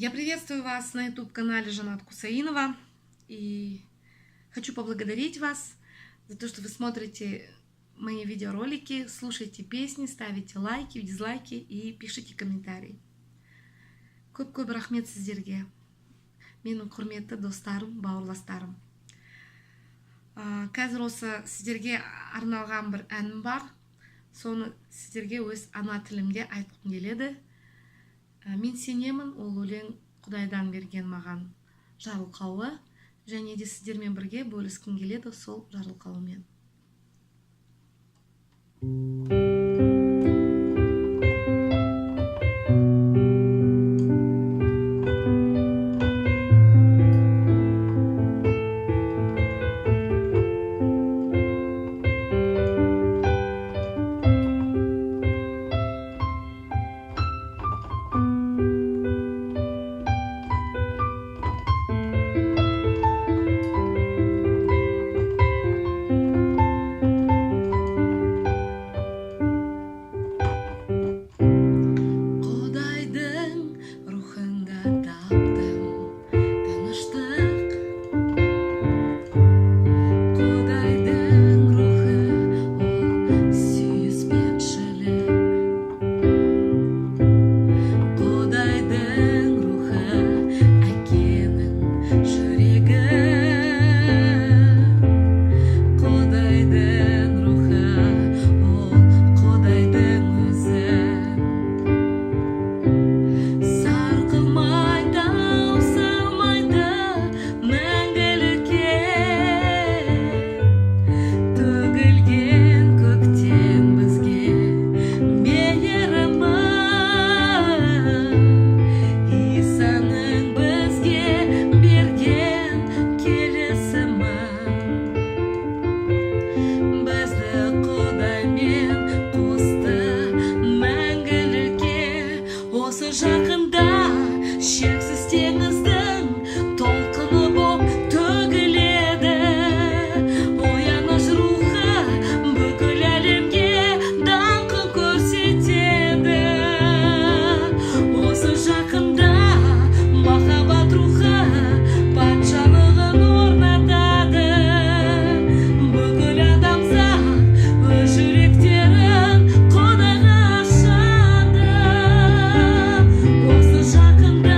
Я приветствую вас на YouTube-канале Жанат Кусаинова и хочу поблагодарить вас за то, что вы смотрите мои видеоролики, слушаете песни, ставите лайки, дизлайки и пишите комментарии. Көп рахмет сіздерге, менің құрметті достарым, бауырластарым. Қазір осы сіздерге арналған бір әнім бар. Соны сіздерге өз ана тілімде айтқым келеді. Мен сенемін, ол өлең Құдайдан берген маған жарылқауы, және де сіздермен бірге бөліскім келеді сол жарылқауымен. Жақында шексіз теңіздің толқыны боп төгіледі, ояныш рухы бүкіл әлемге даңқын көрсетеді. Осы жақында махаббат рухы патшалығын орнатады, бүкіл адамзат өз жүректерін Құдайға ашады. Осы жақында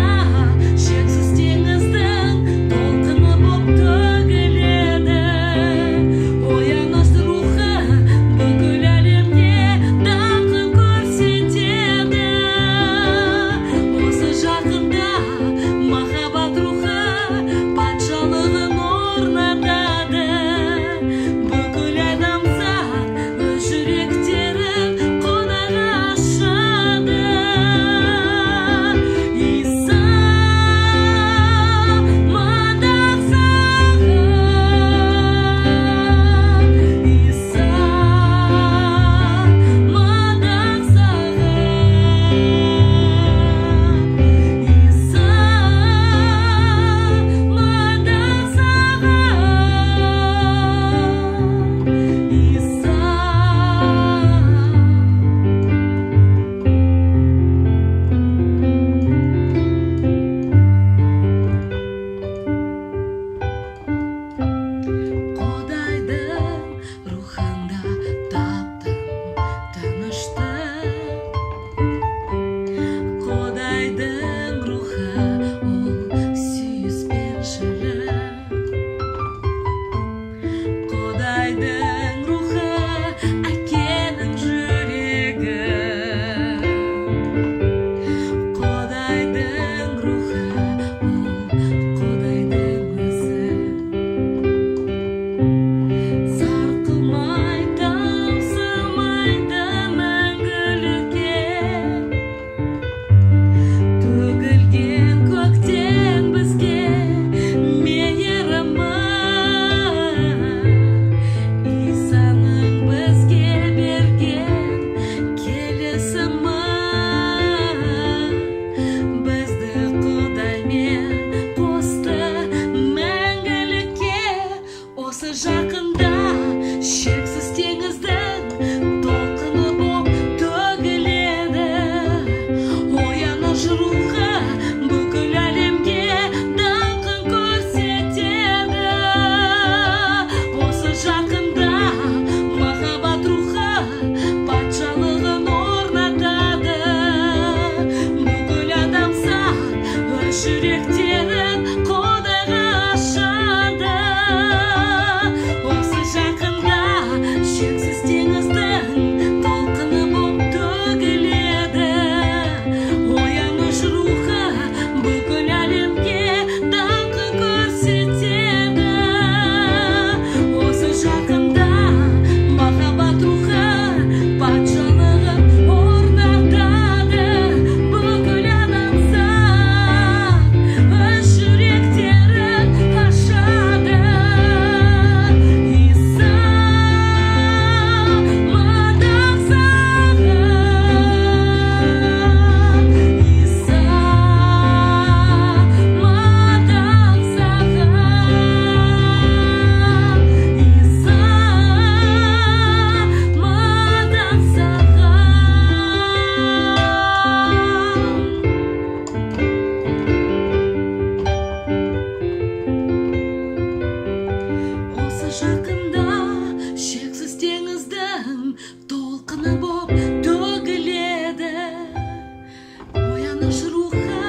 тыныш рухы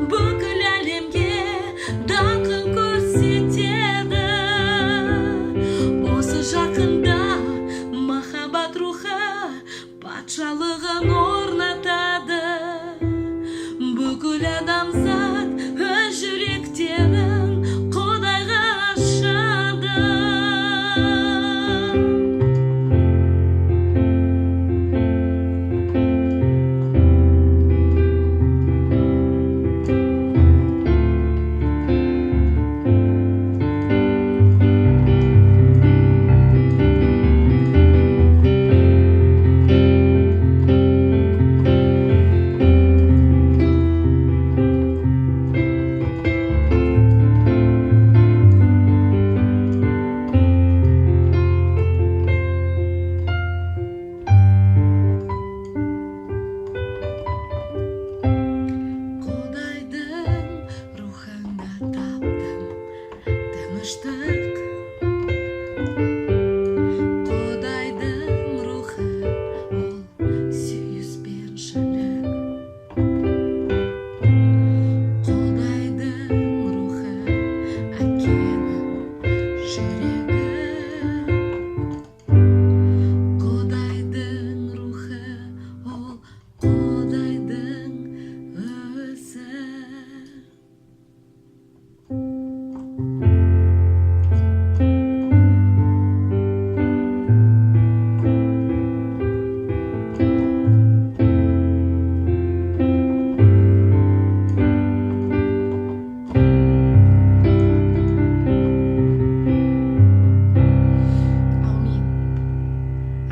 бүкіл әлемге даңқын көрсетеді. Осы жақында махаббат рухы патшалығын орнатады. Бүкіл адамзат өз жүректерін Құдайға ашады. Құдайдың рухы ол сүйіспеншілік. Құдайдың рухы әкенің жүрегі. Құдайдың рухы ол Құдайдың өзі.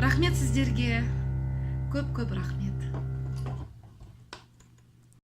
Рахмет сіздерге, көп рахмет.